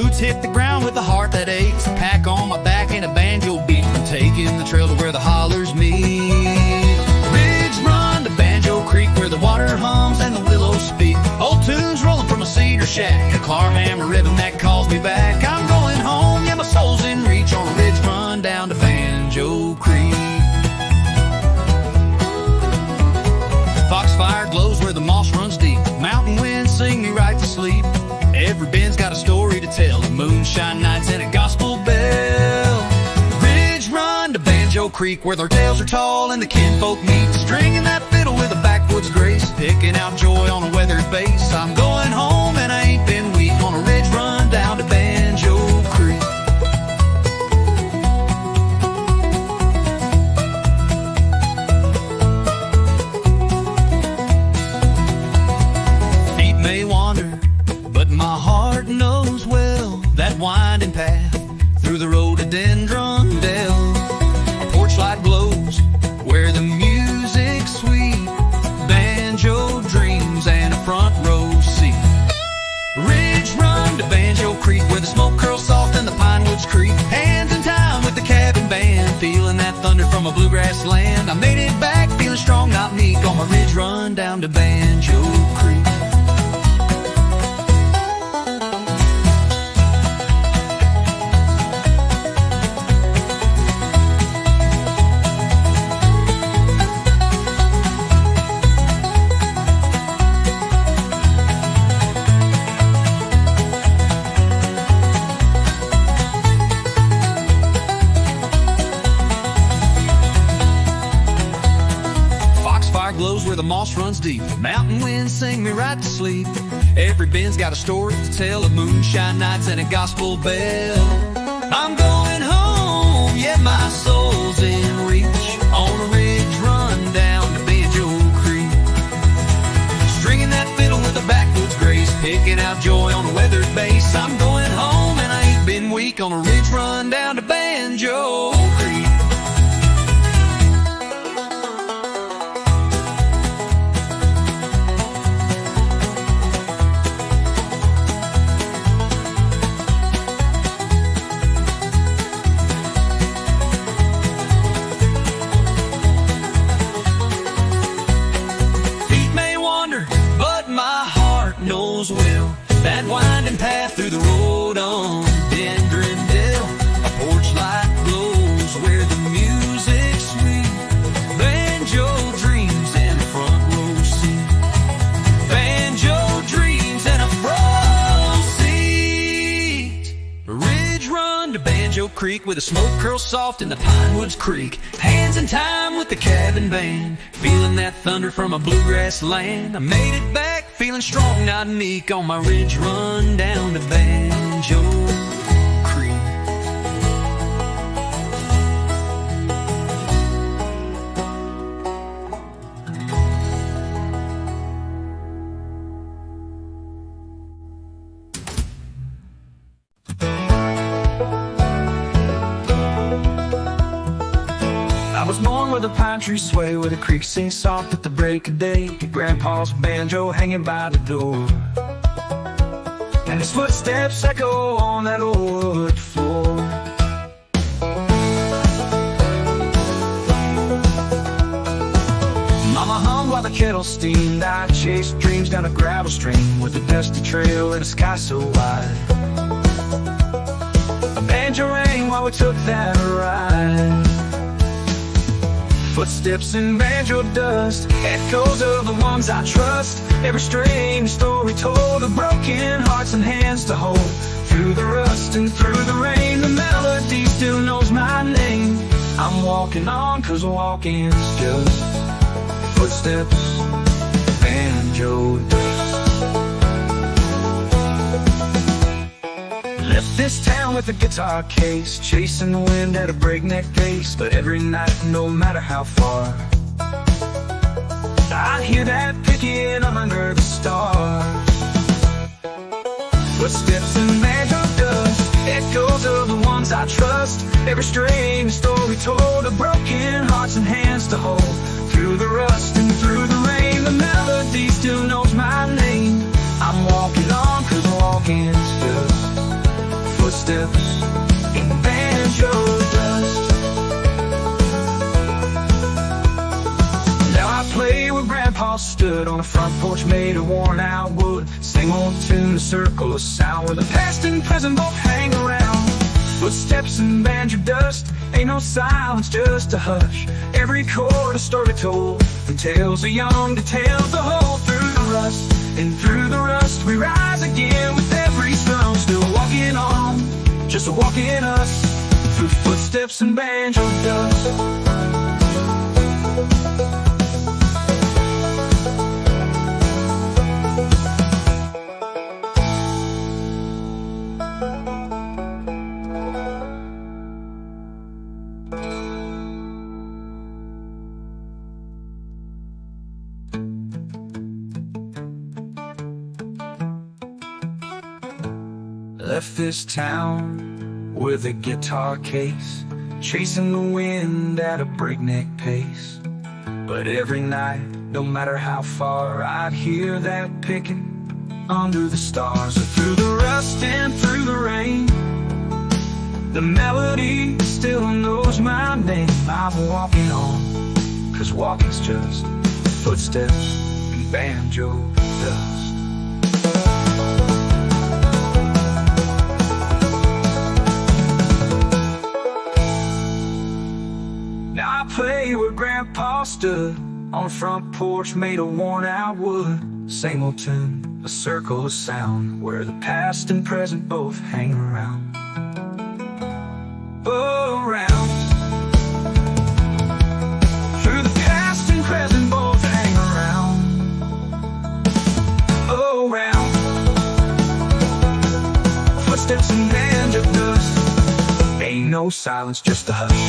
boots hit the ground with a heart that aches, a pack on my back and a banjo beat. I'm taking the trail to where the hollers meet. Ridge run to Banjo Creek where the water hums and the willows speak. Old tunes rolling from a cedar shack, a clawhammer rhythm that calls me back. I'm going home, yeah, my soul's in reach on a ridge run down to Banjo Creek. Foxfire glows where the moss runs deep. Mountain winds sing me right to sleep. Every bend's got a story to tell, the moonshine nights and a gospel bell. Ridge run to Banjo Creek where their tales are tall and the kinfolk meet. Stringing that fiddle with a backwoods grace, picking out joy on a weathered bass. I'm going home and I ain't been weak on a ridge run down to Banjo Creek. Feet may wander, but my heart knows well that winding path through the rhododendron dell. A porch light glows where the music's sweet, banjo dreams and a front row seat. Ridge run to Banjo Creek where the smoke curls soft and the pine woods creak. Hands in time with the cabin band, feeling that thunder from a bluegrass land. I made it back feeling strong, not meek, on my ridge run down to Banjo Creek. Glows where the moss runs deep. Mountain winds sing me right to sleep. Every bend's got a story to tell, of moonshine nights and a gospel bell. I'm going home, yet my soul's in reach on a ridge run down to Banjo Creek. Stringing that fiddle with a backwoods grace, picking out joy on a weathered bass. I'm going home and I ain't been weak on a ridge run down to Banjo Creek. Knows well that winding path through the rhododendron dell. A porch light glows where the music's sweet, banjo dreams and a front row seat. Banjo dreams and a front seat. Ridge run to Banjo Creek where the smoke curls soft in the pine woods creek. Hands in time with the cabin band, feeling that thunder from a bluegrass land. I made it back feeling strong, not meek, on my ridge run down to Banjo Creek. I was born where the pine trees sway, where the creek sings soft at the break of day. Grandpa's banjo hanging by the door, and his footsteps echo on that old wood floor. Mama hummed while the kettle steamed. I chased dreams down a gravel stream with a dusty trail and a sky so wide. A banjo rang while we took that ride. Footsteps in banjo dust, echoes of the ones I trust. Every strange story told of broken hearts and hands to hold. Through the rust and through the rain, the melody still knows my name. I'm walking on, 'cause walking's just footsteps, banjo dust. Left this town with a guitar case, chasing the wind at a breakneck pace. But every night, no matter how far, I hear that picking under the stars. Footsteps in banjo dust, echoes of the ones I trust. Every strange story told of broken hearts and hands to hold. Through the rust and through the rain, the melody still knows my name. I'm walking on, 'cause walking's just stood on a front porch made of worn out wood. Same old tune, a circle of sound where the past and present both hang around. Footsteps and banjo dust, ain't no silence, just a hush. Every chord a story told, from tales of young to tales of old. Through the rust, and through the rust we rise again with every stone. Still walking on, just walking us, through footsteps and banjo dust. Left this town with a guitar case, chasing the wind at a breakneck pace. But every night, no matter how far, I'd hear that picking under the stars. Or through the rust and through the rain, the melody still knows my name. I'm walking on, 'cause walking's just footsteps and banjo dust. Now I play where Grandpa stood, on a front porch made of worn out wood. Same old tune, a circle of sound, where the past and present both hang around. Oh, around. Through the past and present both hang around. Oh, around. Footsteps and banjo dust, ain't no silence, just a hush.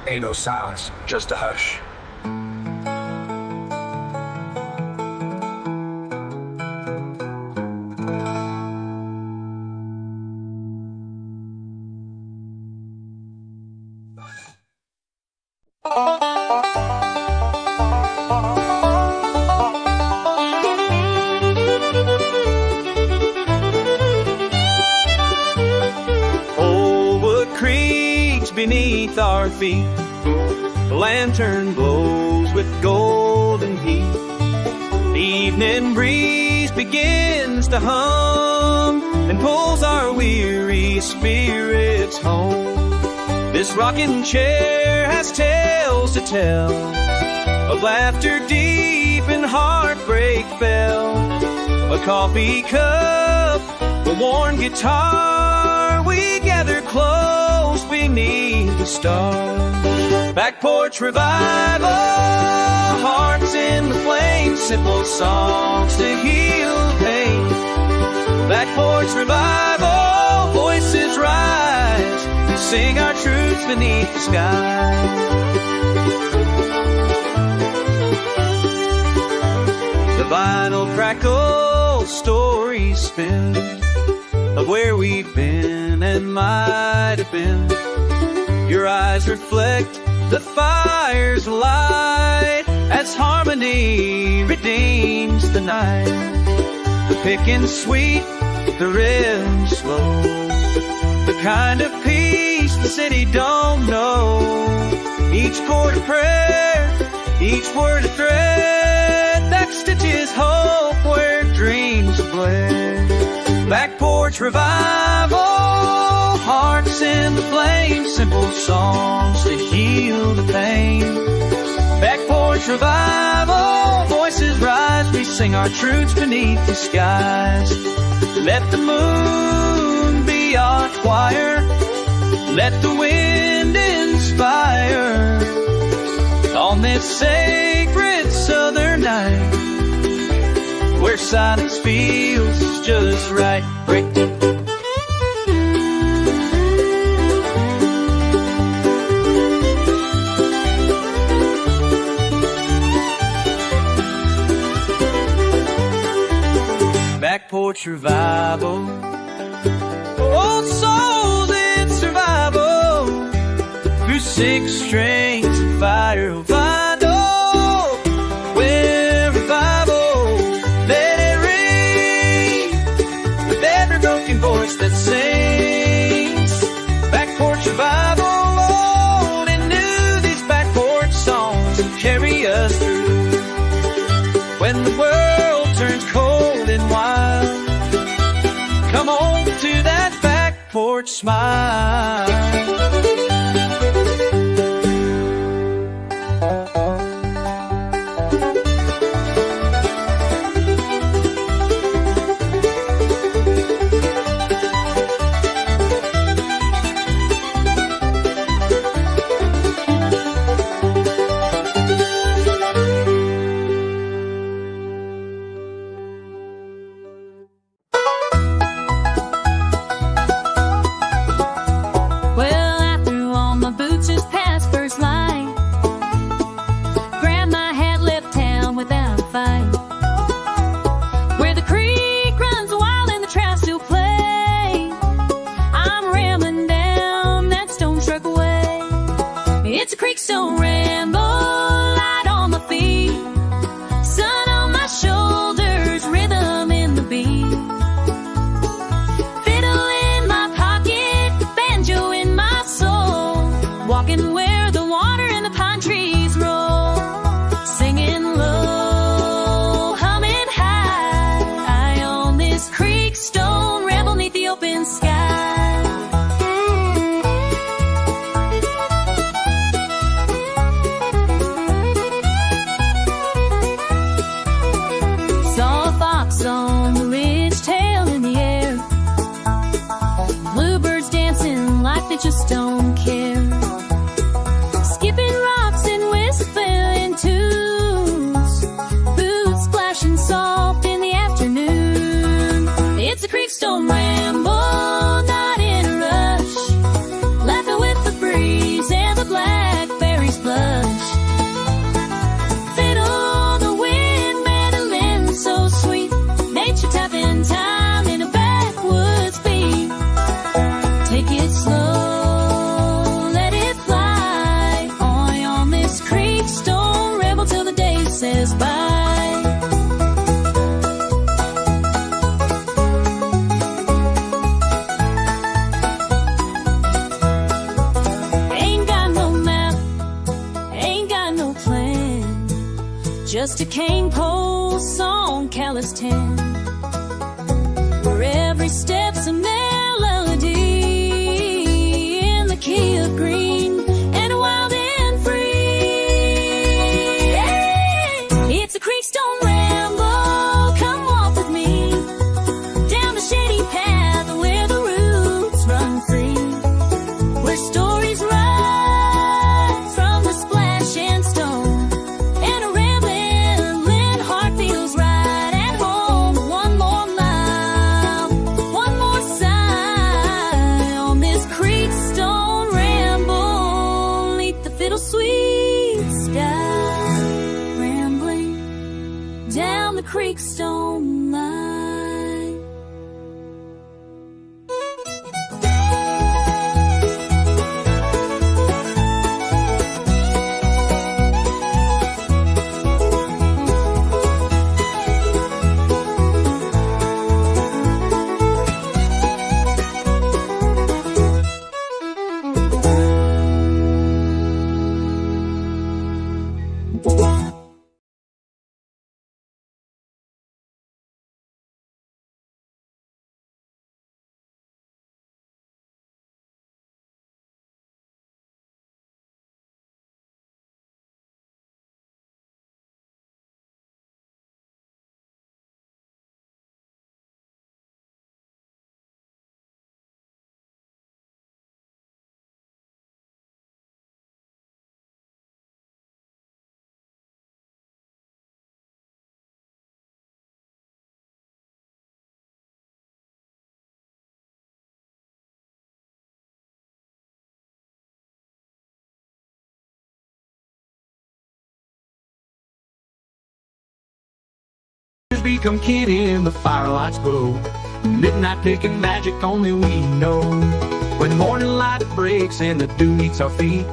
Ain't no silence, just a hush. Old wood creaks beneath our feet. The lantern glows with golden heat. The evening breeze begins to hum and pulls our weary spirits home. This rocking chair has tales to tell of laughter deep and heartbreak fell. A coffee cup, a worn guitar, we gather close beneath the stars. Back porch revival, hearts in the flames, simple songs to heal pain. Back porch revival, voices rise, we sing our truths beneath the sky. The vinyl crackles, stories spin of where we've been and might have been. Your eyes reflect the fire's light as harmony redeems the night. The picking's sweet, the rhythm slow, the kind of peace the city don't know. Each chord a prayer, each word a thread that stitches hope where dreams fled. Back porch revival, hearts in the flame, simple songs to heal the pain. Back porch revival, voices rise, we sing our truths beneath the skies. Let the moon be our choir, let the wind inspire. On this sacred southern night, where silence feels just right. Break. Back porch revival, old souls in survival, through six strings of fire. Vinyl, where revival, let it ring. The every broken voice that porch smile. Well, I threw on my boots just past first light. Grabbed my hat, left town without a fight. Where the creek runs wild and the trout still play, I'm rambling down that stone truck away. It's a creek stone ramble, light on my feet, sun on my shoulders, rhythm in the beat. Fiddle in my pocket, banjo in my soul, walking where the water and the pine trees roll, singing low, humming high, on this creek stone ramble neath the open sky. Saw a fox on the ridge, tail in the air, bluebirds dancing like they just don't care, skipping rocks and whistling tunes, boots splashing soft in the afternoon. It's a creekstone ramble, not in a rush, laughing with the breeze and the blackberries blush. Fiddle, the wind, mandolin so sweet, nature tapping time in a backwoods beat. Take it slow, let it fly, on this creek stone ramble till the day says bye. Ain't got no map, ain't got no plan, just a cane pole song, callous tan, where every step's a melody in the key of green and wild and free. It's a creekstone ramble, come walk with me down the shady path where the roots run free, where stories rise from the splash and stone, and a rambling heart feels right at home. One more mile, one more sigh, on this creekstone ramble neath the fiddle sweet sky, rambling down the creekstone line. Become kin in the firelights glow, midnight picking magic only we know. When morning light breaks and the dew meets our feet,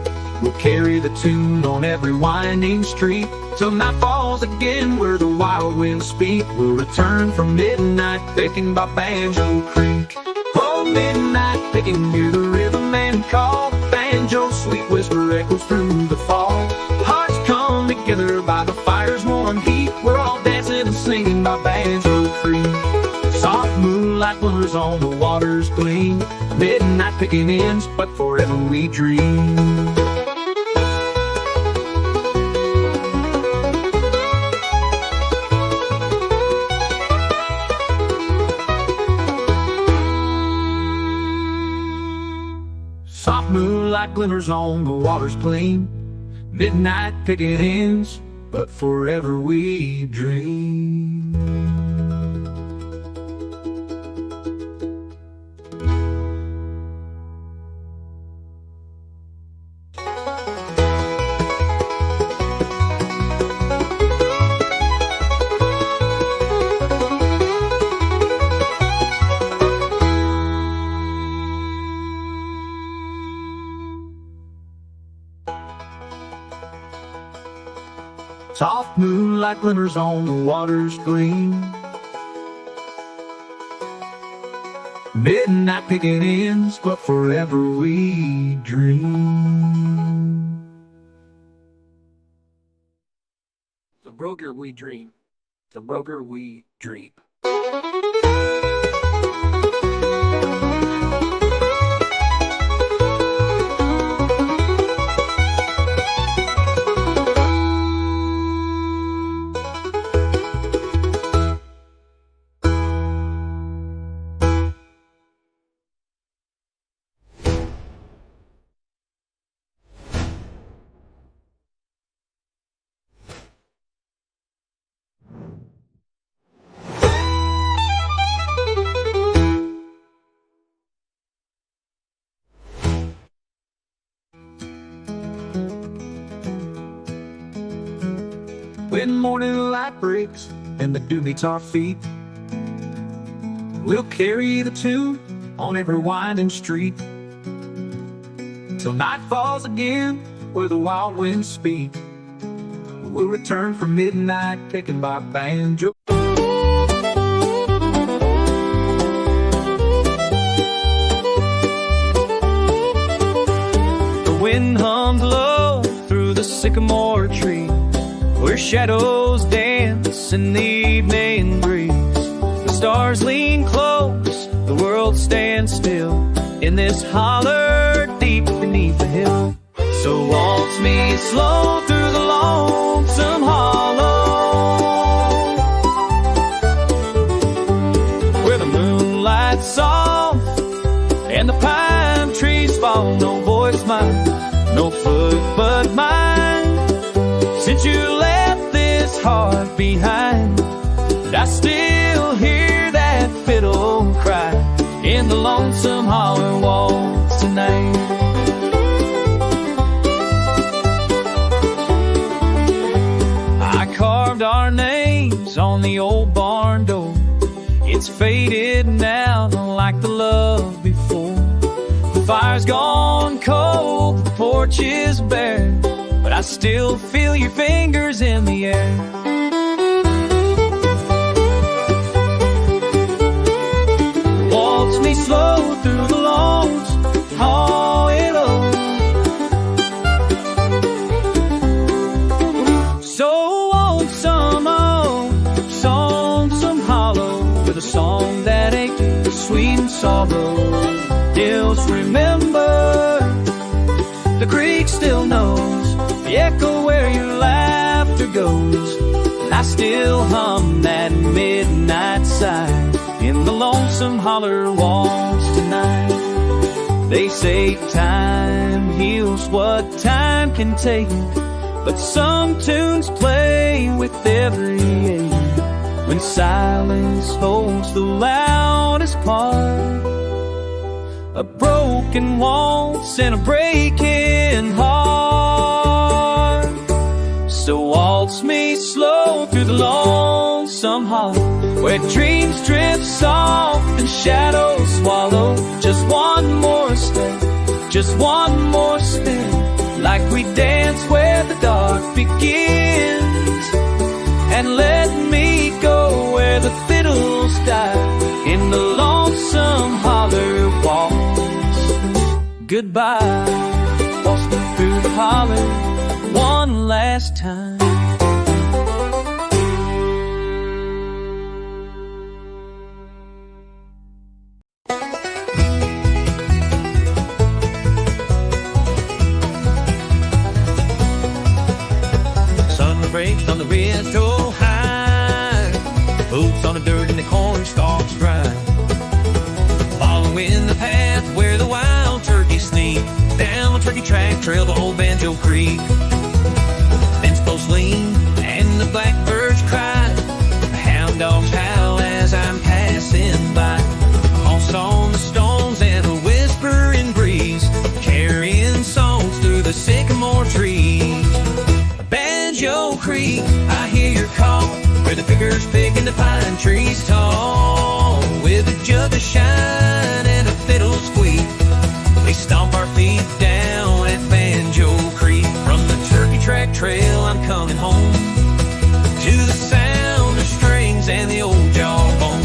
we'll carry the tune on every winding street till night falls again where the wild winds speak. We'll return from midnight picking by Banjo Creek. Oh, midnight picking near the riverman call, banjo sweet whisper echoes through the fall. Hearts come together by the fire's warm heat, we're all dancing and singing by Banjo Creek. Soft moonlight moonlight glimmers on the water's gleam. Midnight picking ends, but forever we dream. Soft moonlight glimmers on the water's gleam. Midnight picking ends, but forever we dream. Soft moonlight glimmers on the water's gleam. Midnight picking ends, but forever we dream. The broker we dream. The broker we dream. When morning light breaks and the dew meets our feet, we'll carry the tune on every winding street till night falls again where the wild winds speak. We'll return from midnight taken by Banjor. The wind hums low through the sycamore tree, where shadows dance in the evening breeze. The stars lean close, the world stands still in this holler deep beneath the hill. So waltz me slow through the lonesome hollow, where the moonlight's soft and the pine trees fall. No voice mine, no foot but mine. Since you left this heart behind, I still hear that fiddle cry in the lonesome holler waltz tonight. I carved our names on the old barn door. It's faded now like the love before. The fire's gone cold, the porch is bare, but I still feel your fingers in the air. Waltz me slow through the lawns, hollow. So old, some hollow, with a song that ain't sweet and sorrow. Hills remember, the creek still knows the echo where your laughter goes. And I still hum that midnight sigh in the lonesome holler waltz tonight. They say time heals what time can take, but some tunes play with every age. When silence holds the loudest part, a broken waltz and a breaking heart. So waltz me slow through the lonesome hollow, where dreams drift soft and shadows swallow. Just one more step, just one more step, like we dance where the dark begins. And let me go where the fiddles die in the lonesome holler waltz. Goodbye, waltz me through the holler one last time. bumps on the dirt and the corn stalks grind. Following the path where the wild turkeys sneak, down the turkey track trail to old Banjo Creek. Fence posts lean and the blackbirds cry, the hound dogs howl as I'm passing by. Moss on the stones and a whispering breeze, carrying songs through the sycamore trees. Banjo Creek, I hear your call, where the pickers picking the pine trees tall. With a jug of shine and a fiddle squeak, we stomp our feet down at Banjo Creek. From the turkey track trail I'm coming home, to the sound of strings and the old jawbone.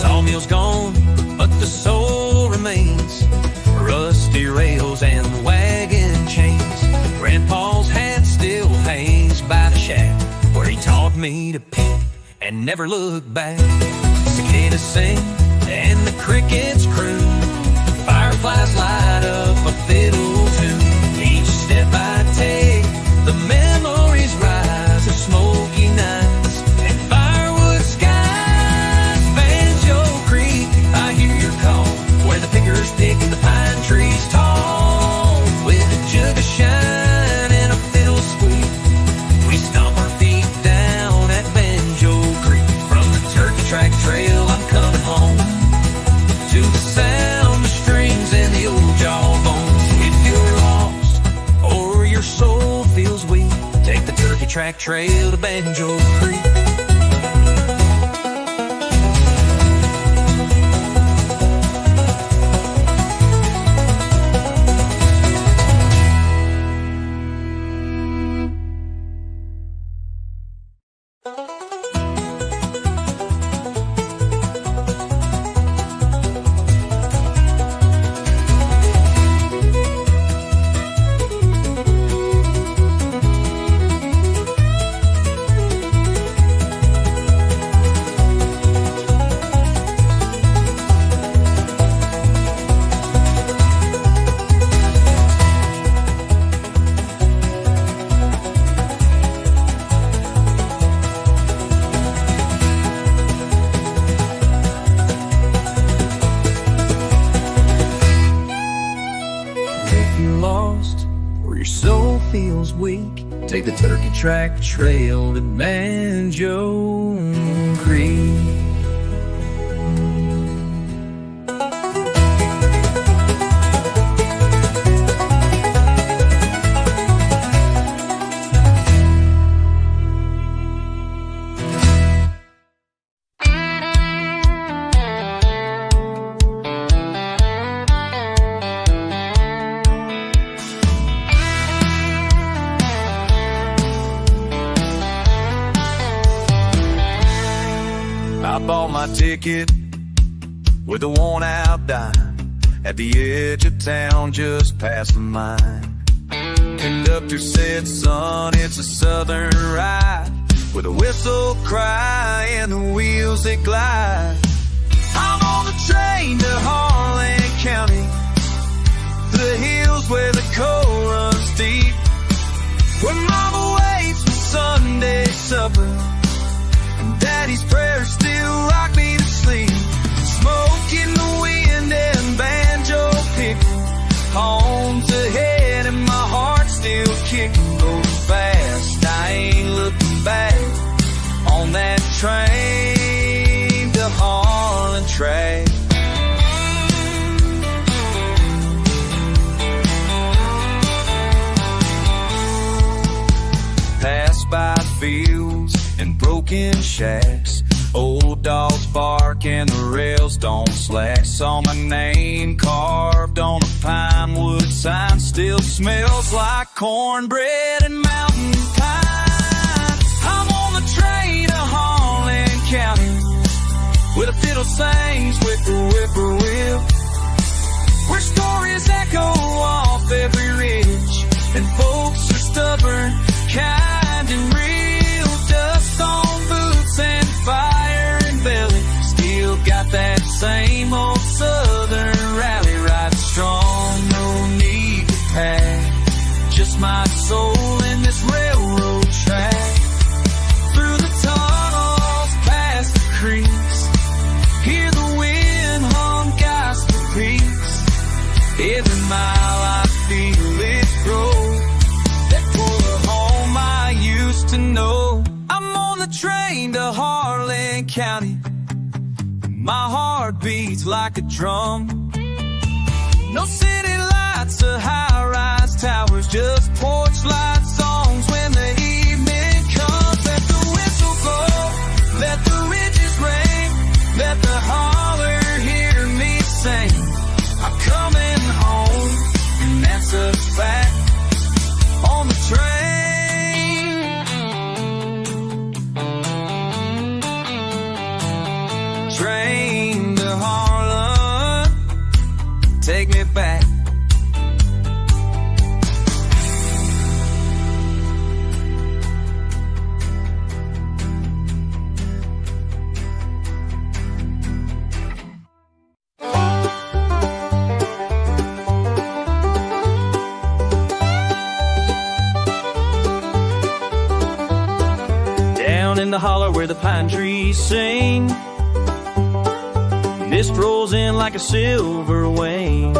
Sawmill's gone, but the soul remains, rusty rails and wagon chains. Grandpa's hat still hangs by the shack where he taught me to pick and never look back. Cicadas sing and the crickets croon, fireflies light up a fiddle tune. Each step I take, the memories rise of smoky nights and firewood skies. Banjo Creek, I hear your call, where the pickers pick the pine trees tall. With a jug of shine and a fiddle squeak, we stomp our feet down at Banjo Creek. From the turkey track trail I'm coming home, to the sound of strings and the old jawbones. If you're lost or your soul feels weak, take the turkey track trail to Banjo Creek. Feels weak, take the turkey track trail to Banjo Creek. I bought my ticket with a worn-out dime at the edge of town just past the mine. Conductor said, son, it's a southern ride, with a whistle cry and the wheels that glide. I'm on the train to Harlan County, the hills where the coal runs deep, where mama waits for Sunday supper, Daddy's prayers still rock me to sleep. Smoke in the wind and banjo picking, home's ahead and my heart still kicking. Going fast, I ain't looking back on that train to Harlan track. Pass by fields and broken shacks, old dogs bark and the rails don't slack. Saw my name carved on a pine wood sign, still smells like cornbread and mountain pine. I'm on the train to Harlan County, where the fiddle sings with the whippoorwill, where stories echo off every ridge and folks are stubborn, kind and real. Dust on boots and fire and belly, still got that same old southern rally, riding strong, no need to lost my soul in this railroad track. Through the tunnels, past the creeks, hear the wind hum gospel peaks. Every mile I feel it grow, that fuller home I used to know. I'm on the train to Harlan County, my heart beats like a drum. No city lights or high-rise towers, just porch light songs when the evening comes. Let the whistle blow, let the ridges ring, let the holler hear me sing. I'm coming home, and that's a fact. On the train to Harlan, take me back. Down in the holler where the pine trees sing, mist rolls in like a silver wing.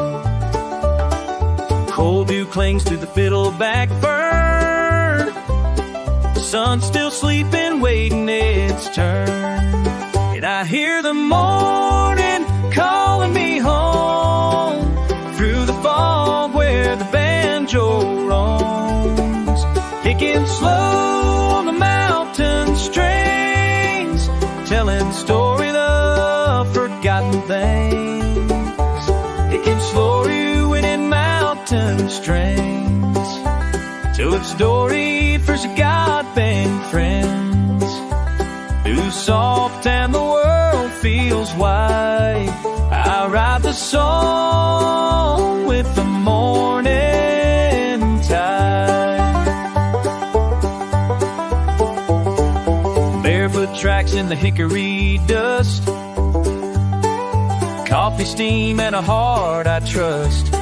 Cold dew clings to the fiddleback fern. Sun's still sleeping, waiting its turn. And I hear the morning calling me home through the fog where the banjo roams, picking slow on the mountain strings, telling stories of forgotten things. It can slow you in mountain strings, tell a story for God-bent friends, who's soft and the world feels wide. I write the song with the morning tide. Barefoot tracks in the hickory dust, coffee steam and a heart I trust.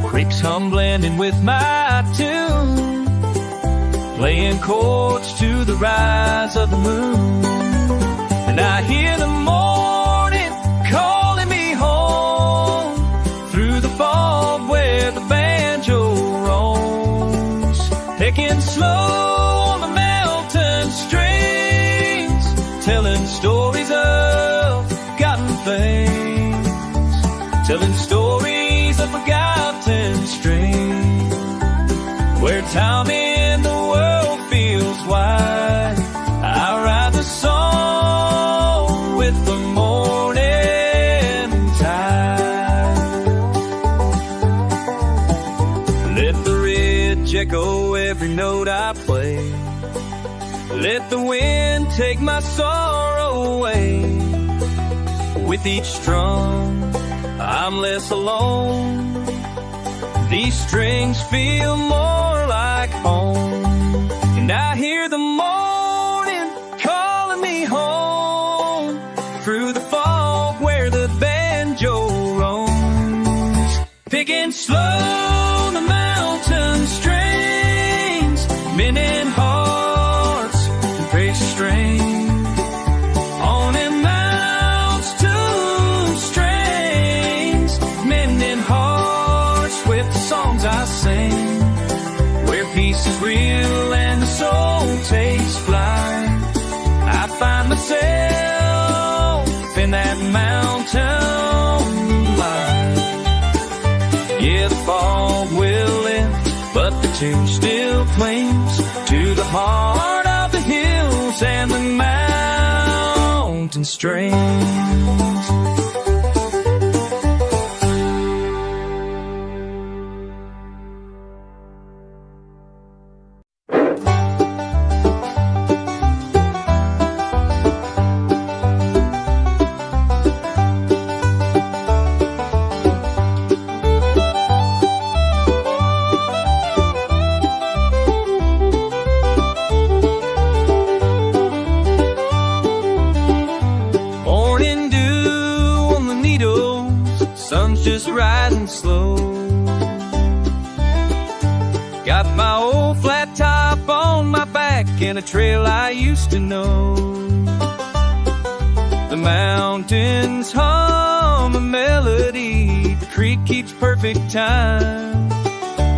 Creeks hum blending with my tune, playing chords to the rise of the moon. And I hear the morning calling me home through the fog where the banjo roams, picking slow on the mountain strings, telling stories of forgotten things, telling stories of forgotten strings, where time in the world feels wide. I write the song with the morning tide. Let the ridge echo every note I play, let the wind take my sorrow away. With each strum, I'm less alone. These strings feel more like home. And I hear the morning calling me home through the fog where the banjo roams, picking slow the mountain strings, mending hearts and praise strings. I sing where peace is real and the soul takes flight. I find myself in that mountain light. Yeah, the fog will lift, but the tune still clings to the heart of the hills and the mountain streams. Just riding slow, Got my old flat top on my back and a trail I used to know. The mountains hum a melody, the creek keeps perfect time,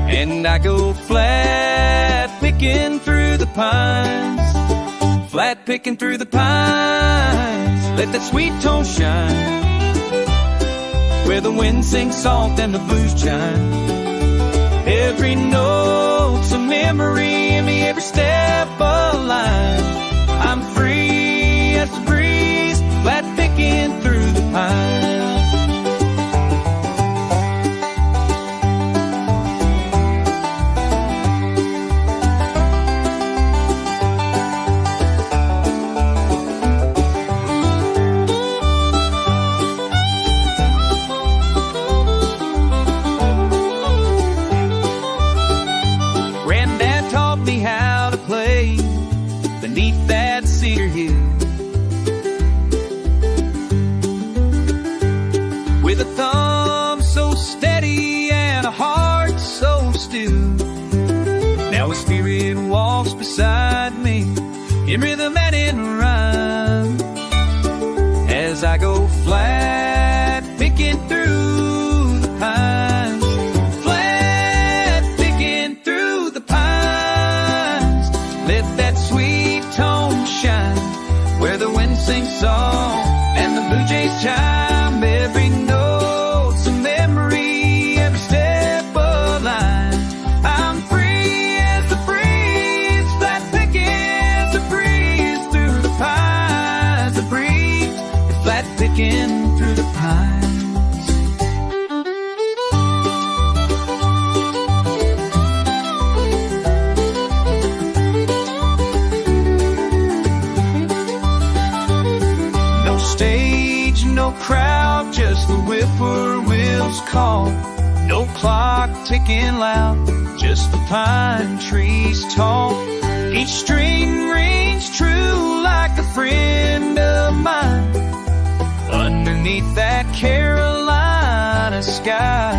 and I go flat picking through the pines. Flat picking through the pines, let that sweet tone shine, where the wind sings soft and the blues chime. Every note's a memory in me, every step a line. I'm free as the breeze, flat picking through the pines. Beneath that cedar hill, with a thumb so steady and a heart so still. Now a spirit walks beside me, in rhythm and in rhyme, as I go flat picking through the pines. Flat picking through the pines, let that sweet tone shine, where the wind sings soft and the blue jays chime. Every note's a memory, every step a line. I'm free as the breeze, flat picking the breeze through the pines. The breeze, flat picking through the pines. Stage, no crowd, just the whippoorwill's call. No clock ticking loud, just the pine trees tall. Each string rings true like a friend of mine, underneath that Carolina sky.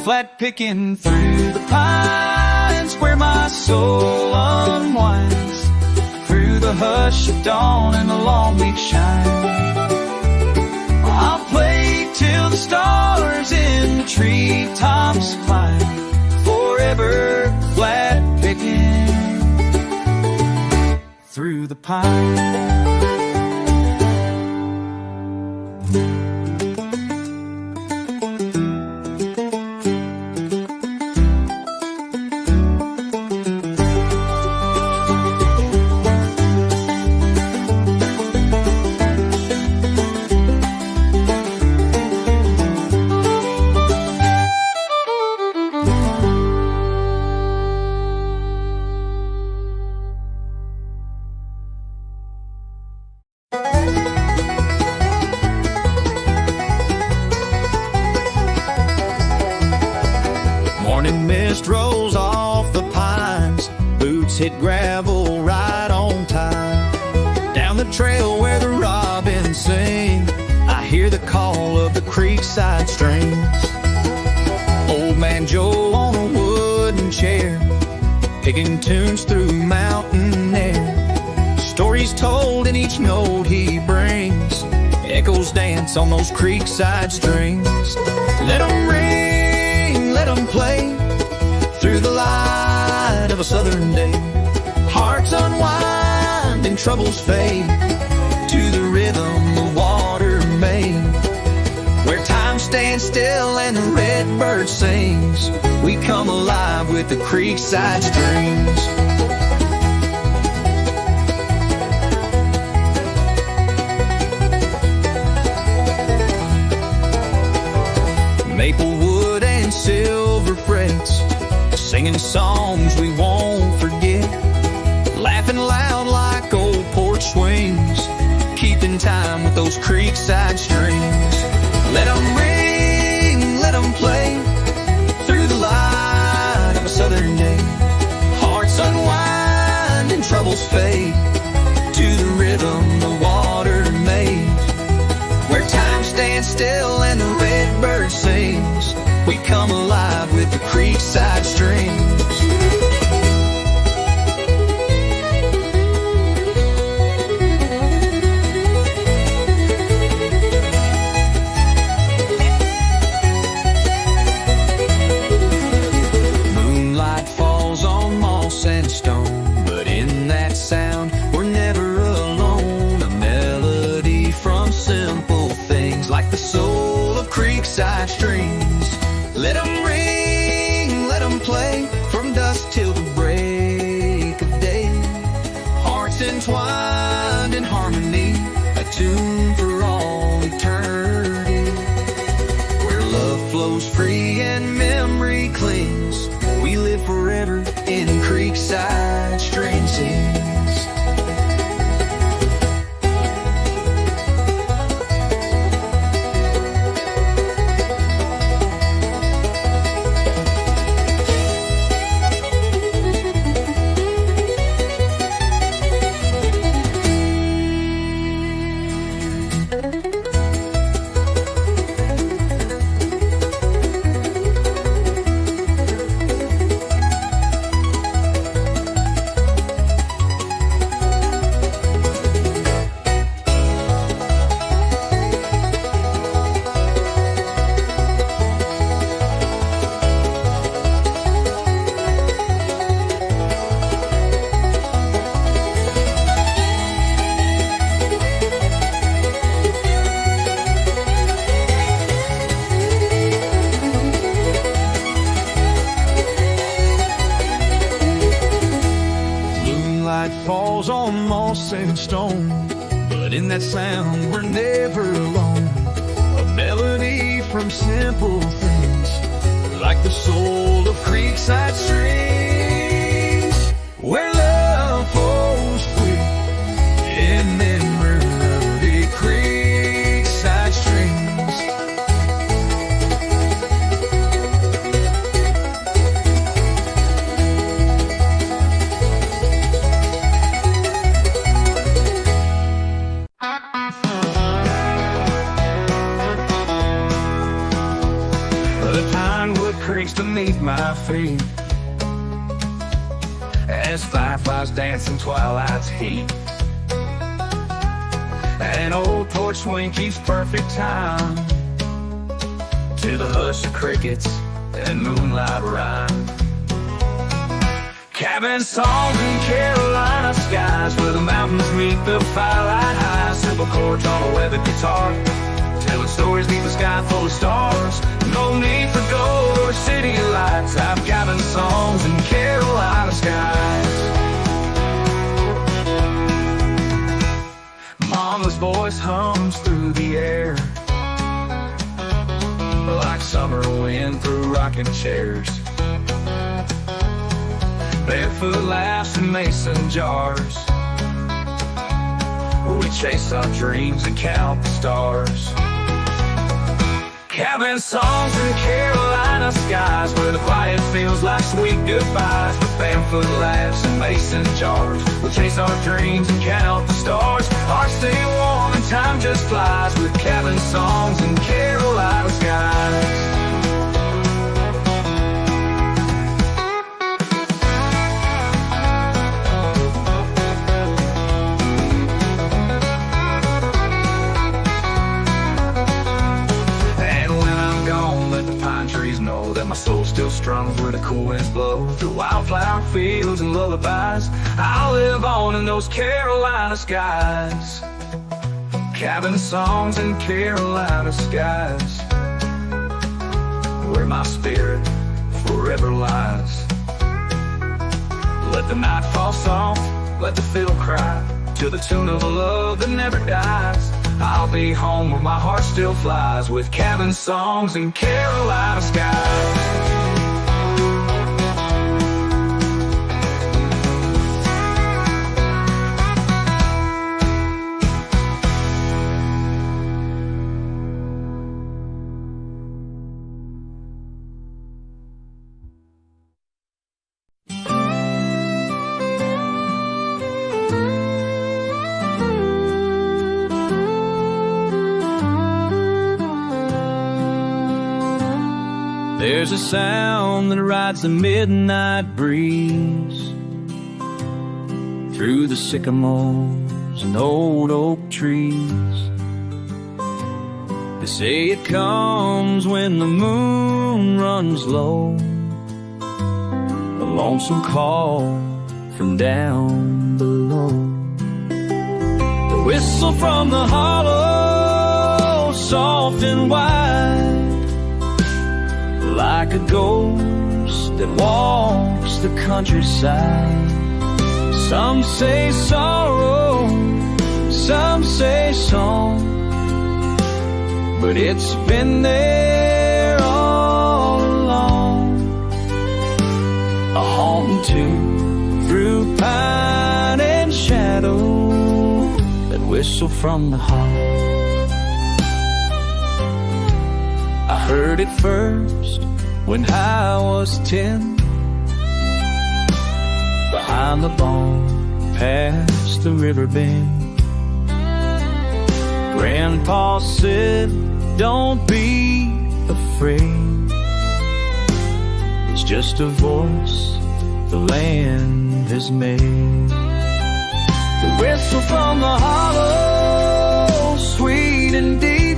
Flat picking through the pines, where my soul unwinds, through the hush of dawn and the long week shine. I'll play till the stars in the treetops climb, forever flat picking through the pine. Morning mist rolls off the pines, boots hit gravel right on time. Down the trail where the robins sing, I hear the call of the creekside streams. Old man Joe on a wooden chair, picking tunes through mountain air. Stories told in each note he brings, echoes dance on those creekside strings. Let 'em ring, let 'em play, through the light of a southern day. Hearts unwind and troubles fade, to the rhythm the water made. Where time stands still and the redbird sings, we come alive with the creekside strings. Maplewood and silver frets, singing songs we won't forget, laughing loud like old porch swings, keeping time with those creekside strings. Let 'em ring, let 'em play, through the light of a southern day. Hearts unwind and troubles fade, to the rhythm the water made. Where time stands still and the redbird sings, we come alive with the creekside strings. and memory clings. We live forever in creekside strange scenes. Falls on moss and stone, but in that sound we're never alone. A melody from simple things, like the soul of creekside streams, where love flows free in memory of the creekside streams. Creaks beneath my feet as fireflies dance in twilight's heat. An old porch swing keeps perfect time to the hush of crickets and moonlight rhyme. Cabin songs in Carolina skies, where the mountains meet the firelight highs. Simple chords on a weathered guitar, telling stories beneath the sky full of stars. No need for gold or city lights, I've cabin songs in Carolina skies. Mama's voice hums through the air, like summer wind through rocking chairs. Barefoot laughs in mason jars, we chase our dreams and count the stars. Cabin songs in Carolina skies, where the quiet feels like sweet goodbyes. With barefoot laughs and mason jars, we'll chase our dreams and count the stars. Hearts stay warm and time just flies, with cabin songs in Carolina skies. Know that my soul's still strung where the cool winds blow, through wildflower fields and lullabies. I'll live on in those Carolina skies. Cabin songs in Carolina skies, where my spirit forever lies. Let the night fall soft, let the fiddle cry, to the tune of a love that never dies. I'll be home where my heart still flies, with cabin songs in Carolina skies. There's a sound that rides the midnight breeze through the sycamores and old oak trees. They say it comes when the moon runs low, a lonesome call from down below. The whistle from the hollow, soft and wide, like a ghost that walks the countryside. Some say sorrow, some say song, but it's been there all too, through pine and shadow, that whistle from the hollow. I heard it first when I was 10, behind the barn, past the river bend. Grandpa said, don't be afraid, it's just a voice the land has made. The whistle from the hollow, sweet and deep,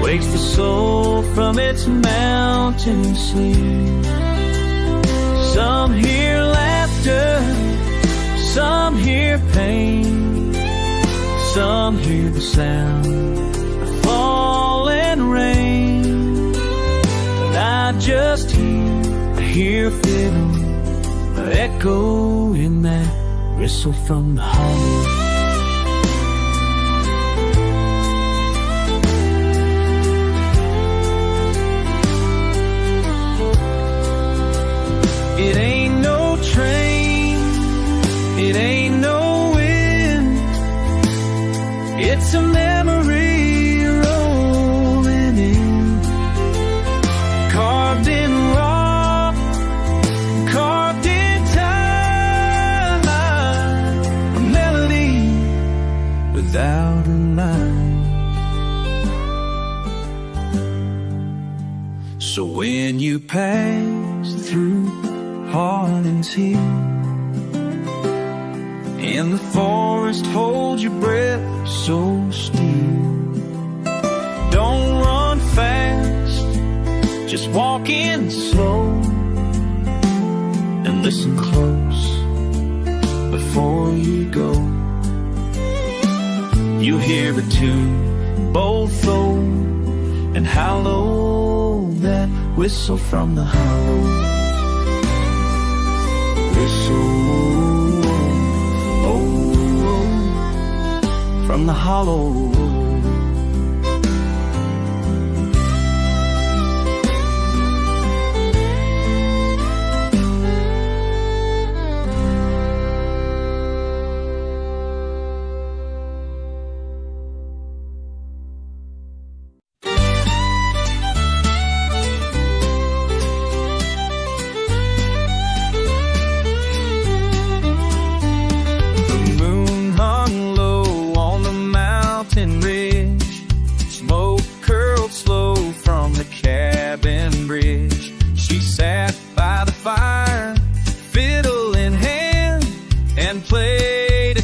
wakes the soul from its mountain sleep. Some hear laughter, some hear pain, some hear the sound of falling rain. But I just hear a fiddle echo in that whistle from the hollow. It ain't no train, it ain't no wind, it's a memory rolling in, carved in rock, carved in time, a melody without a line. So when you pass through Harlan's Hill, in the forest hold your breath so still. Don't run fast, just walk in slow, and listen close before you go. You'll hear the tune, both low and hollow, that whistle from the hollow. From the hollow.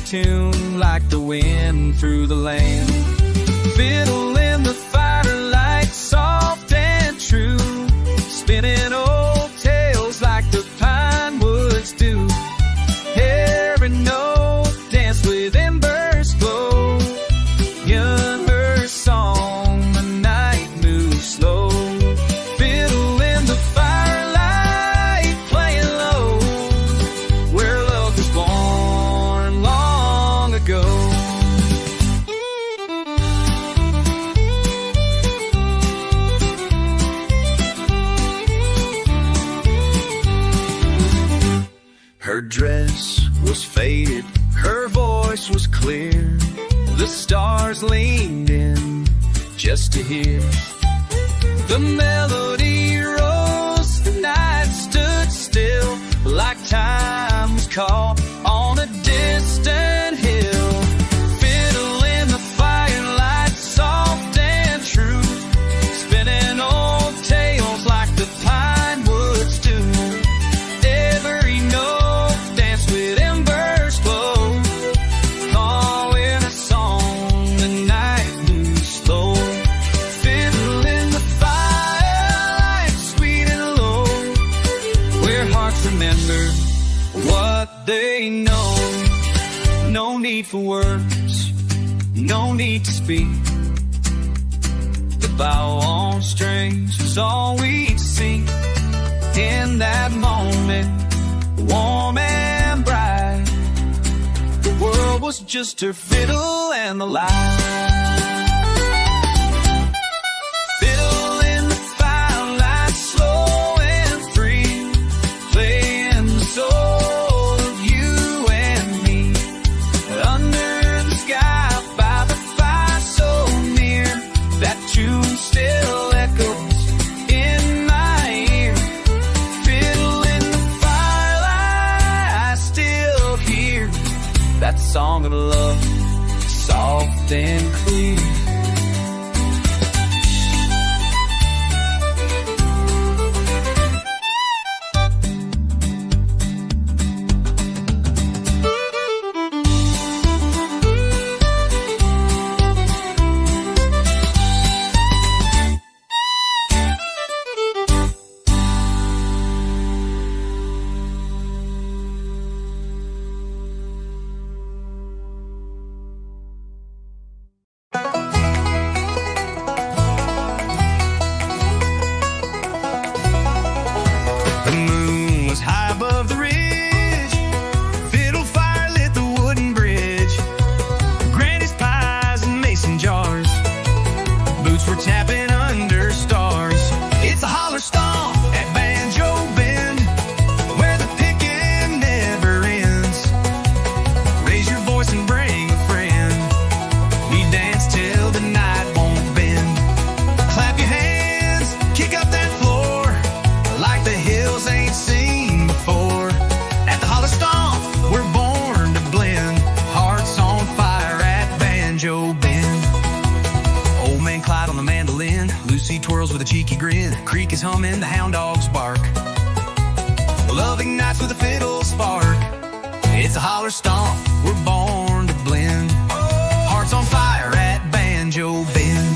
Tune like the wind through the land. Fiddle in the firelight, soft and true, spinning old tales like the pine woods do. Every note dance with embers glow. Young her song, the night moves slow. Fiddle in the firelight, playing low, where love was born long ago. Her dress was faded, her voice was clear. The stars leaned in just to hear. The melody rose, the night stood still, like time was caught on a distant hill. Fiddle in the firelight, soft and true, spinning old tales like the pine woods do. Every note danced with embers glow, calling a song, the night moves slow. Fiddle in the firelight, sweet and low, where hearts remember what they know. No need for words, no need to speak. The bow on strings was all we'd see. In that moment, warm and bright, the world was just her fiddle and the light. Fiddle in the firelight, slow and free, song of love, soft and clear. The moon was high above the ridge. Fiddle fire lit the wooden bridge. Granny's pies and mason jars. Boots were tapping under stars. It's a holler stomp at Banjo Bend, where the picking never ends. Raise your voice and bring a friend. We dance till the night won't bend. Clap your hands, kick up that floor like the hills ain't seen before. At the holler stomp, we're born to blend. Hearts on fire at Banjo Bend. Old man Clyde on the mandolin, Lucy twirls with a cheeky grin. Creek is humming, the hound dogs bark. Love ignites with a fiddle spark. It's a holler stomp, we're born to blend. Hearts on fire at Banjo Bend.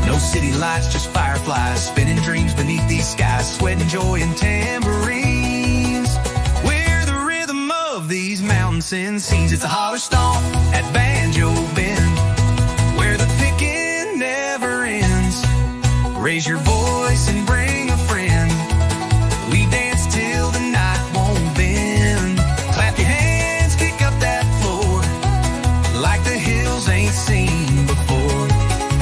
No city lights, just fireflies, spinning dreams beneath these skies. Sweat and joy and tambourines, we're the rhythm of these mountain sin scenes. It's a holler stomp at Banjo Bend, where the picking never ends. Raise your voice and bring a friend. We dance till the night won't bend. Clap your hands, kick up that floor like the hills ain't seen before.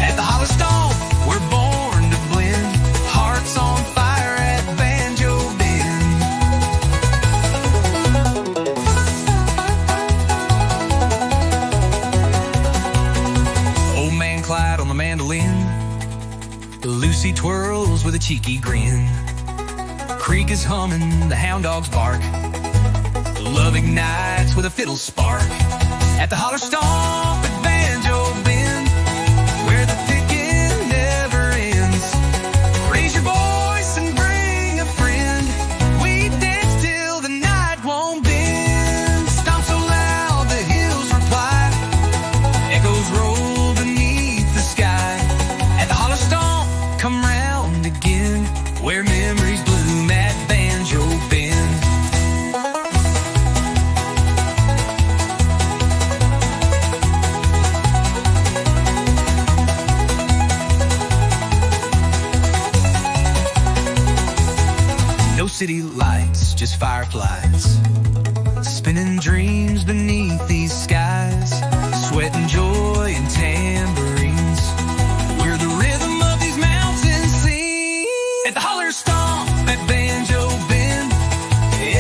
At the holler stomp, we're born to blend. Hearts on fire at Banjo Bend. Old man Clyde on the mandolin, Lucy twirls with a cheeky grin. Creek is humming, the hound dogs bark. Love ignites with a fiddle spark. At the holler stomp at Banjo Bend, where the picking never ends. Raise your voice and bring a friend. We dance till the night won't bend. Stomp so loud the hills reply. Echoes roll beneath the sky. At the holler stomp, come round again, where memories bloom at Banjo Bend. No city lights, just fireflies, spinning dreams beneath these skies. Sweat and joy and tambourines, we're the rhythm of these mountain scenes. At the holler stomp at Banjo Bend,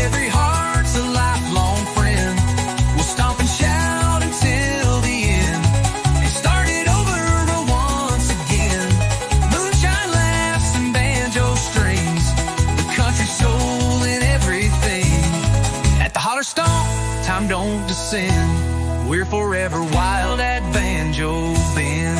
every heart's a lifelong friend. We'll stomp and shout until the end, and start it over once again. Moonshine laughs and banjo strings, the country soul in everything. At the holler stomp, time don't descend. We're forever wild at Banjo Bend.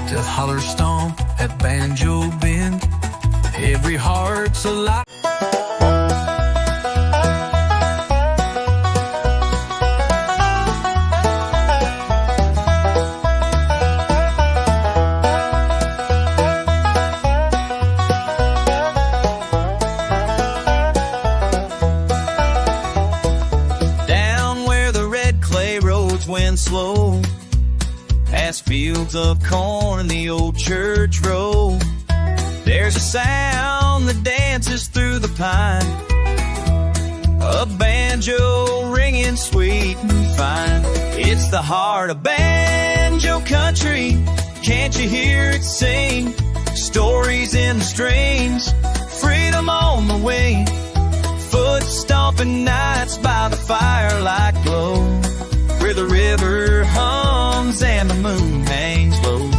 To holler stomp at Banjo Bend, every heart's alive. went slow past fields of corn and the old church road. There's a sound that dances through the pine, a banjo ringing sweet and fine. It's the heart of banjo country. Can't you hear it sing? Stories in the strings, freedom on the wing. Foot stomping nights by the firelight glow, where the river hums and the moon hangs low.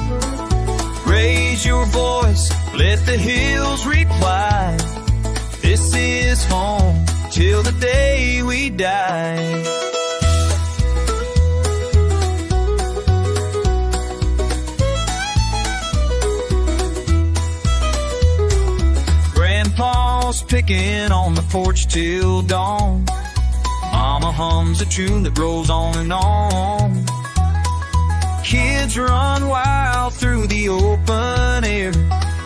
Raise your voice, let the hills reply. This is home till the day we die. Grandpa's picking on the porch till dawn. Mama hums a tune that rolls on and on. Kids run wild through the open air,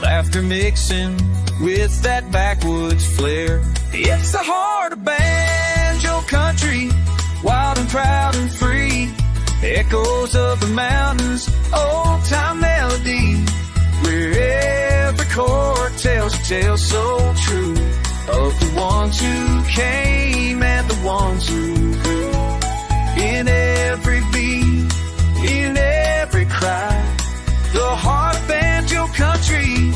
laughter mixing with that backwoods flair. It's the heart of banjo country, wild and proud and free. Echoes of the mountains, old time melody, where every chord tells a tale so true of the ones who came and the ones who grew. In every beat, in every cry, the heart of banjo country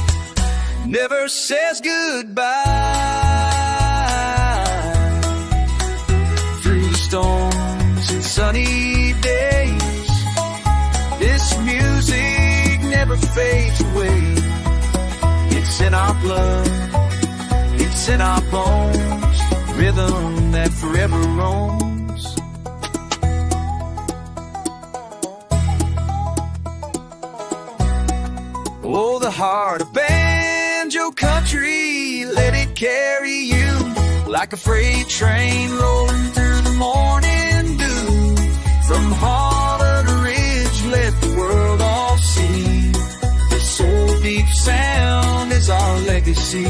never says goodbye. Through the storms and sunny days, this music never fades away. It's in our blood, it's in our bones, rhythm that forever roams. Oh, the heart of banjo country, let it carry you like a freight train rolling through the morning dew. From hollow to ridge, let the world all see. This old deep sound is our legacy.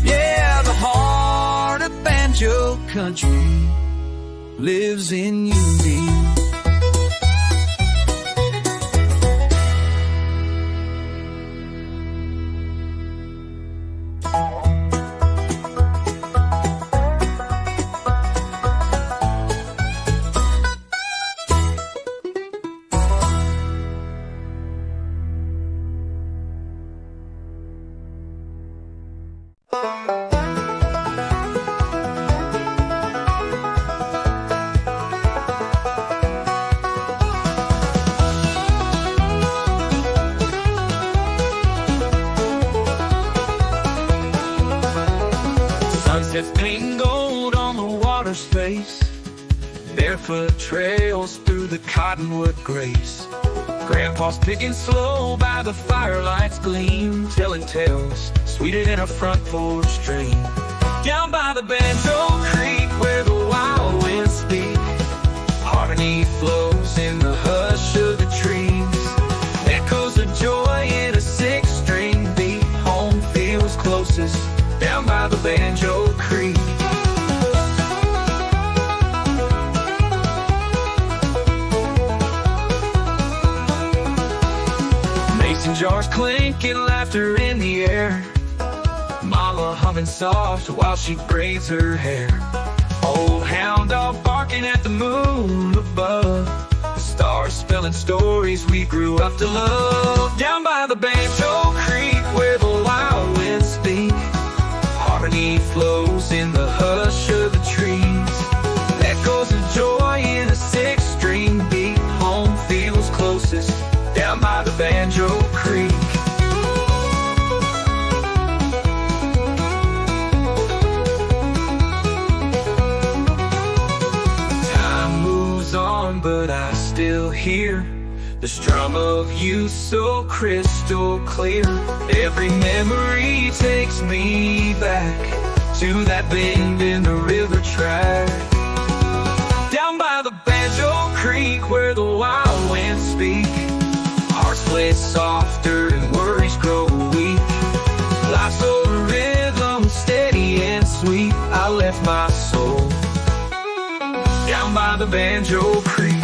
Yeah, the heart of banjo country lives in you. Sunset's painting gold on the water's face, barefoot trails through the cottonwood grace. Grandpa's picking slow by the firelight's gleam, telling tales sweeter than a front porch stream. Down by the Banjo Creek where the wild winds speak, harmony flows in the hush of the trees. Echoes of joy in a six-string beat, home feels closest down by the Banjo Creek. Mason jars clinking, laughter in the air, Mama humming soft while she braids her hair. Old hound dog barking at the moon above, the stars spelling stories we grew up to love. Down by the Banjo Creek where the wild winds speak, harmony flows in the hush of the trees. Echoes of joy in a six-string beat, home feels closest down by the Banjo Creek. Time moves on, but I still hear the strum of you so crystal clear. Every memory takes me back to that bend in the river track. Down by the Banjo Creek where the wild winds speak, hearts play softer and worries grow weak. Life's a rhythm, steady and sweet. I left my soul down by the Banjo Creek.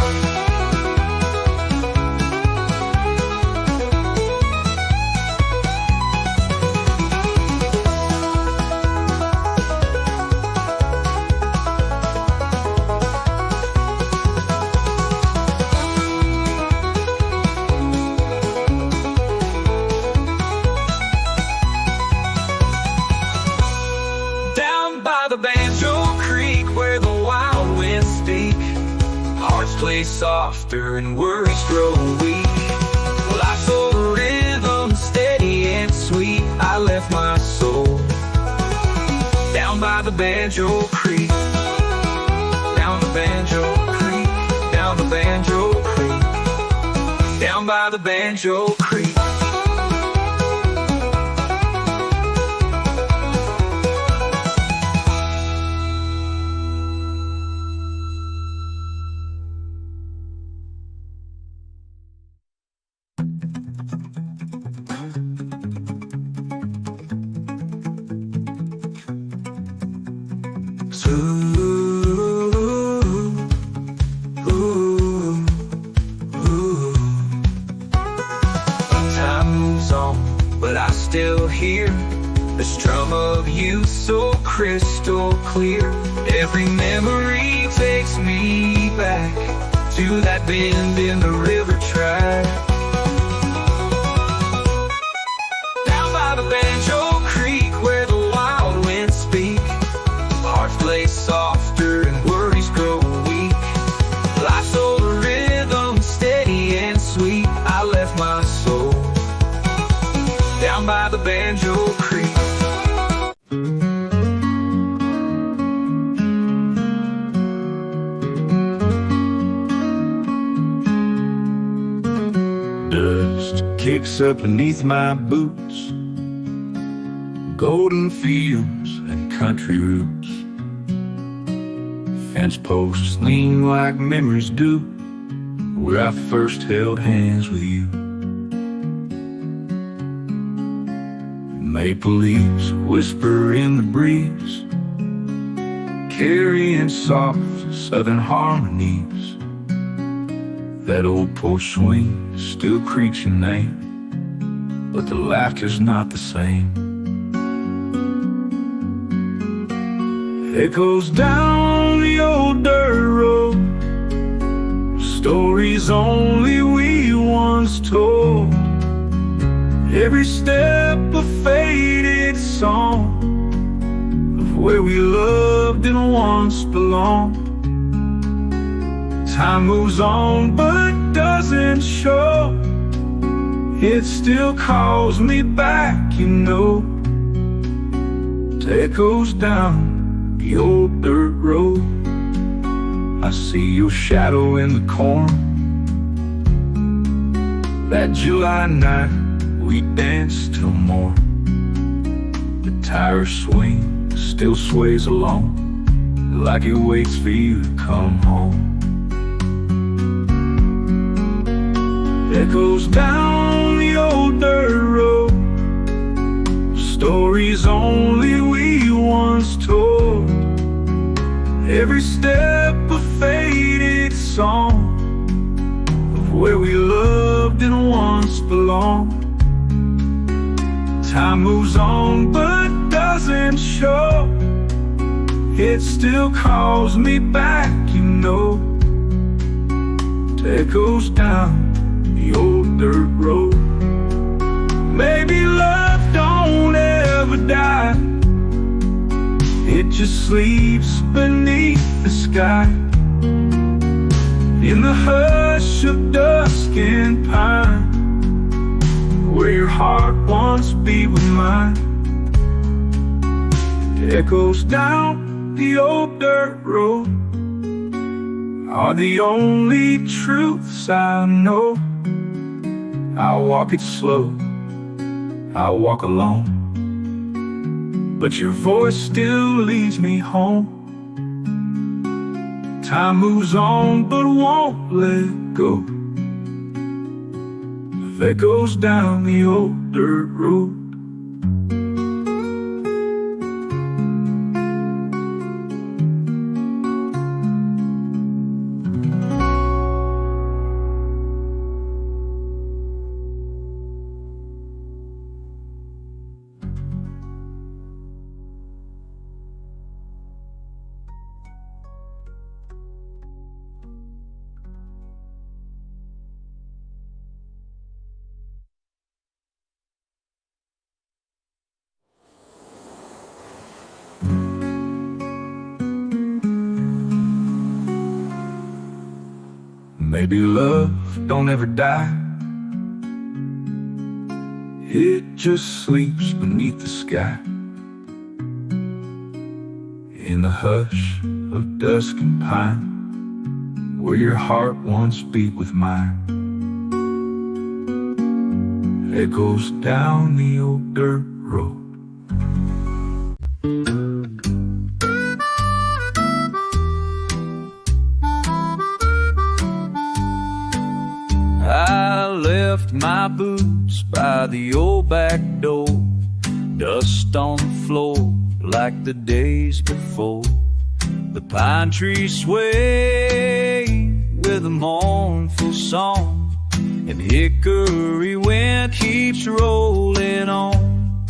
play softer and worries grow weak. Life's a rhythm, steady and sweet. I left my soul down by the Banjo Creek. Down the Banjo Creek. Down the Banjo Creek. Down by the Banjo Creek. Time moves on, but I still hear the strum of you so crystal clear. Every memory takes me back to that bend in the river track. Down by the Banjo Creek where the wild winds speak. Hearts play softer and worries grow weak. Life's a rhythm, steady and sweet. I left my soul down by the Banjo Creek. Dust kicks up beneath my boots, golden fields and country roots. Fence posts lean like memories do, where I first held hands with you. Maple leaves whisper in the breeze, carrying soft southern harmonies. That old porch swing still creaks your name, but the laughter's not the same. Echoes down the old dirt road, stories only we once told. Every step a faded song of where we loved and once belonged. Time moves on but doesn't show. It still calls me back, you know. It echoes down the old dirt road. I see your shadow in the corn. That July night we danced till morn. The tire swing still sways along, like it waits for you to come home. Echoes down the old dirt road, stories only we once told. Every step a faded song of where we loved and once belonged. Time moves on but doesn't show. It still calls me back, you know. It echoes down the old dirt road. Maybe love don't ever die, it just sleeps beneath the sky. In the hush of dusk and pine, where your heart once beat with mine. It echoes down the old dirt road, are the only truths I know. I'll walk it slow, I'll walk alone, but your voice still leads me home. Time moves on but won't let go. That goes down the old dirt road. Maybe love don't ever die. It just sleeps beneath the sky, in the hush of dusk and pine, where your heart once beat with mine. Echoes down the old dirt road. I left my boots by the old back door, dust on the floor like the days before. The pine trees sway with a mournful song, and hickory wind keeps rolling on.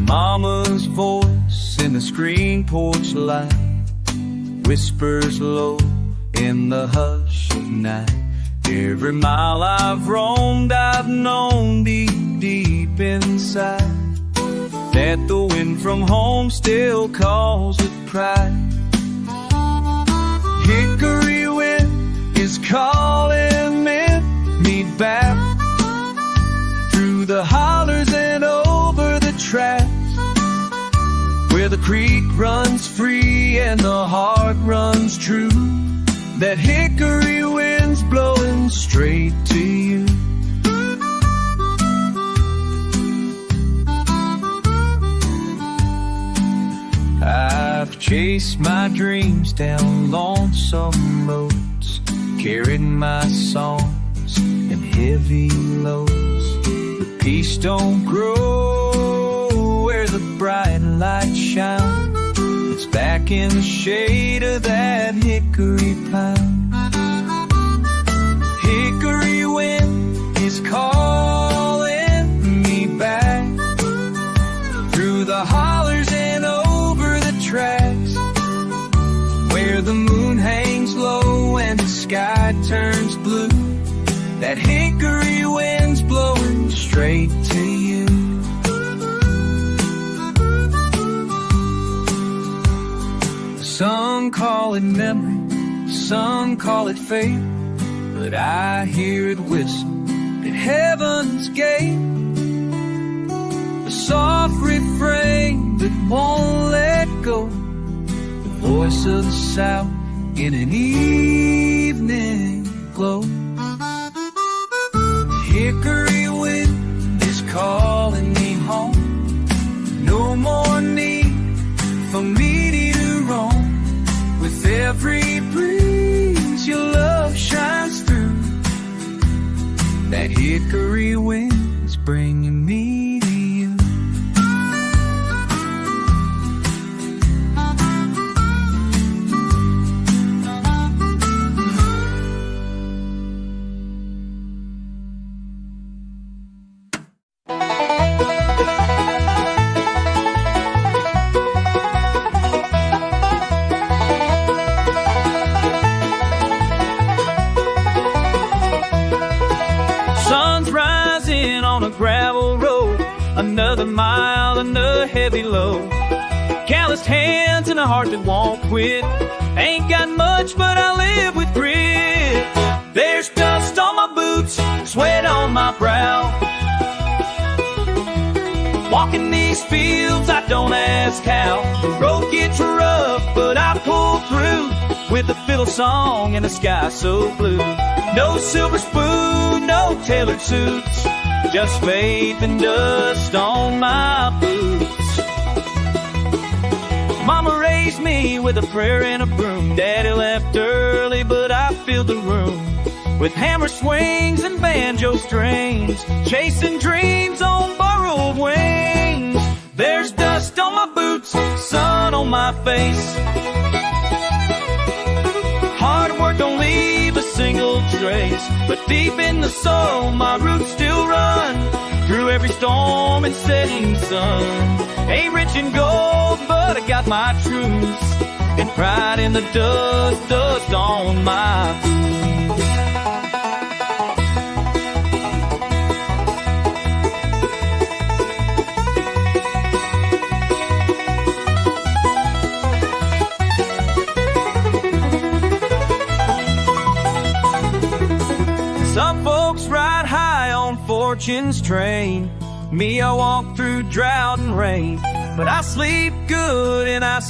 Mama's voice in the screen porch light whispers low in the hush of night. Every mile I've roamed, I've known deep, deep inside that the wind from home still calls with pride. Hickory wind is calling me back through the hollers and over the tracks, where the creek runs free and the heart runs true. That hickory wind's blowing straight to you. I've chased my dreams down lonesome roads, carried my songs and heavy loads. But peace don't grow where the bright light shines. It's back in the shade of that hickory pine. Hickory wind is calling me back through the hollers and over the tracks, where the moon hangs low and the sky turns blue. That hickory wind's blowing straight to you. Some call it memory, some call it fate, but I hear it whistle at heaven's gate. A soft refrain that won't let go, the voice of the South in an evening glow. Hickory wind is calling me home. No more need for me to roam. With every breeze your love shines through. That hickory wind's bringing me to you. Gravel road, another mile, another heavy load. Calloused hands and a heart that won't quit. Ain't got much, but I live with grit. There's dust on my boots, sweat on my brow. Walking these fields, I don't ask how. The road gets rough, but I pull through with a fiddle song and a sky so blue. No silver spoon, no tailored suits, just faith and dust on my boots. Mama raised me with a prayer and a broom. Daddy left early, but I filled the room with hammer swings and banjo strings, chasing dreams on borrowed wings. There's dust on my boots, sun on my face. Hard work don't leave a single trace, but deep in the soul my roots still run through every storm and setting sun. Ain't rich in gold, but I got my truths and pride in the dust, dust on my boots. fortune's train. Me, I walk through drought and rain, but I sleep good and I